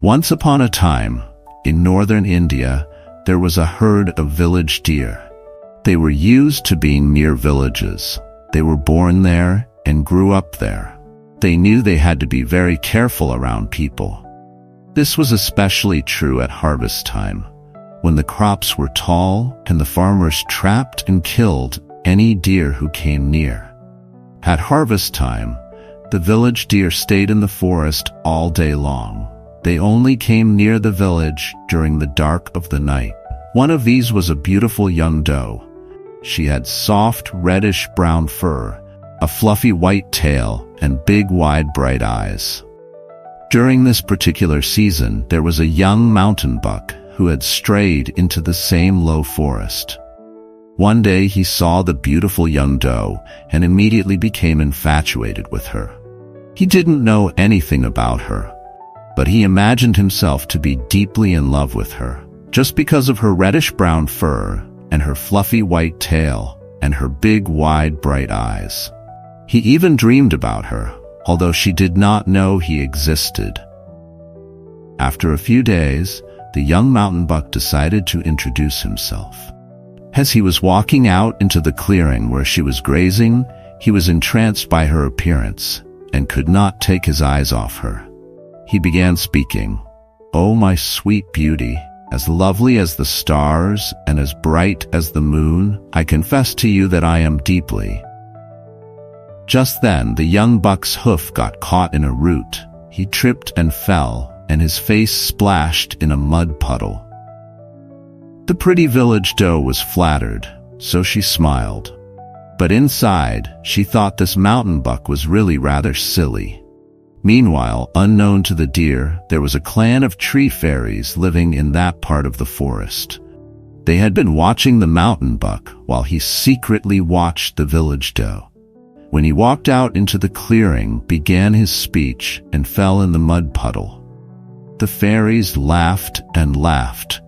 Once upon a time, in northern India, there was a herd of village deer. They were used to being near villages. They were born there and grew up there. They knew they had to be very careful around people. This was especially true at harvest time, when the crops were tall and the farmers trapped and killed any deer who came near. At harvest time, the village deer stayed in the forest all day long. They only came near the village during the dark of the night. One of these was a beautiful young doe. She had soft reddish-brown fur, a fluffy white tail, and big, wide, bright eyes. During this particular season, there was a young mountain buck who had strayed into the same low forest. One day he saw the beautiful young doe and immediately became infatuated with her. He didn't know anything about her, but he imagined himself to be deeply in love with her, just because of her reddish-brown fur and her fluffy white tail and her big, wide, bright eyes. He even dreamed about her, although she did not know he existed. After a few days, the young mountain buck decided to introduce himself. As he was walking out into the clearing where she was grazing, he was entranced by her appearance and could not take his eyes off her. He began speaking, "Oh, my sweet beauty, as lovely as the stars and as bright as the moon, I confess to you that I am deeply." Just then, the young buck's hoof got caught in a root. He tripped and fell, and his face splashed in a mud puddle. The pretty village doe was flattered, so she smiled. But inside, she thought this mountain buck was really rather silly. Meanwhile, unknown to the deer, there was a clan of tree fairies living in that part of the forest. They had been watching the mountain buck while he secretly watched the village doe. When he walked out into the clearing, began his speech, and fell in the mud puddle. The fairies laughed and laughed.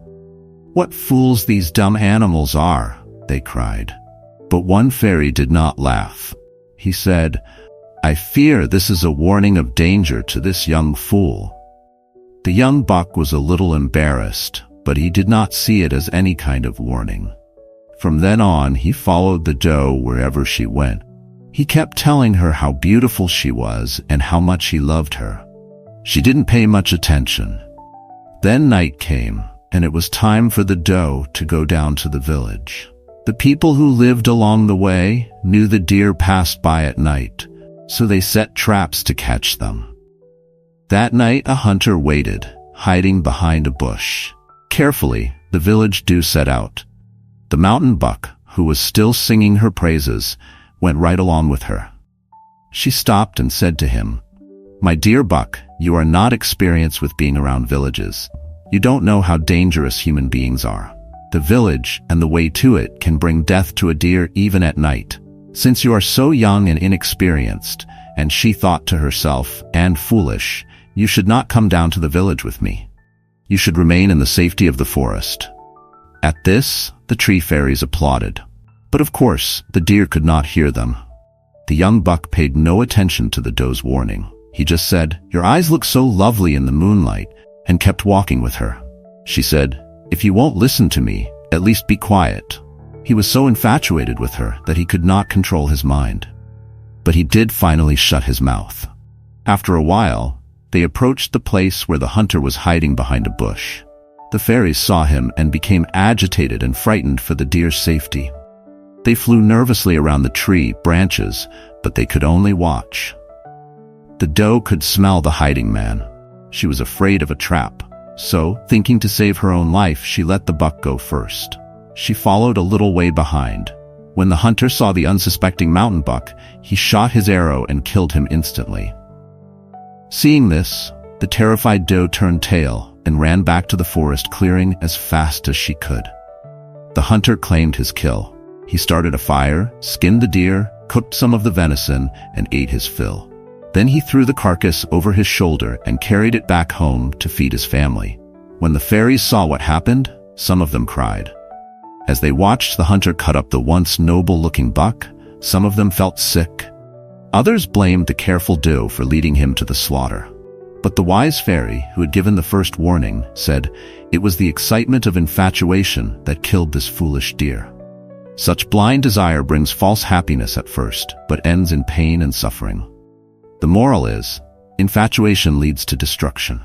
"What fools these dumb animals are," they cried. But one fairy did not laugh. He said, "I fear this is a warning of danger to this young fool." The young buck was a little embarrassed, but he did not see it as any kind of warning. From then on, he followed the doe wherever she went. He kept telling her how beautiful she was and how much he loved her. She didn't pay much attention. Then night came, and it was time for the doe to go down to the village. The people who lived along the way knew the deer passed by at night, so they set traps to catch them. That night a hunter waited, hiding behind a bush. Carefully, the village deer set out. The mountain buck, who was still singing her praises, went right along with her. She stopped and said to him, "My dear buck, you are not experienced with being around villages. You don't know how dangerous human beings are. The village and the way to it can bring death to a deer even at night. Since you are so young and inexperienced," and she thought to herself, "and foolish, you should not come down to the village with me. You should remain in the safety of the forest." At this, the tree fairies applauded. But of course, the deer could not hear them. The young buck paid no attention to the doe's warning. He just said, "Your eyes look so lovely in the moonlight," and kept walking with her. She said, "If you won't listen to me, at least be quiet." He was so infatuated with her that he could not control his mind. But he did finally shut his mouth. After a while, they approached the place where the hunter was hiding behind a bush. The fairies saw him and became agitated and frightened for the deer's safety. They flew nervously around the tree branches, but they could only watch. The doe could smell the hiding man. She was afraid of a trap, so, thinking to save her own life, she let the buck go first. She followed a little way behind. When the hunter saw the unsuspecting mountain buck, he shot his arrow and killed him instantly. Seeing this, the terrified doe turned tail and ran back to the forest clearing as fast as she could. The hunter claimed his kill. He started a fire, skinned the deer, cooked some of the venison, and ate his fill. Then he threw the carcass over his shoulder and carried it back home to feed his family. When the fairies saw what happened, some of them cried. As they watched the hunter cut up the once noble-looking buck, some of them felt sick. Others blamed the careful doe for leading him to the slaughter. But the wise fairy, who had given the first warning, said, "It was the excitement of infatuation that killed this foolish deer." Such blind desire brings false happiness at first, but ends in pain and suffering. The moral is, infatuation leads to destruction.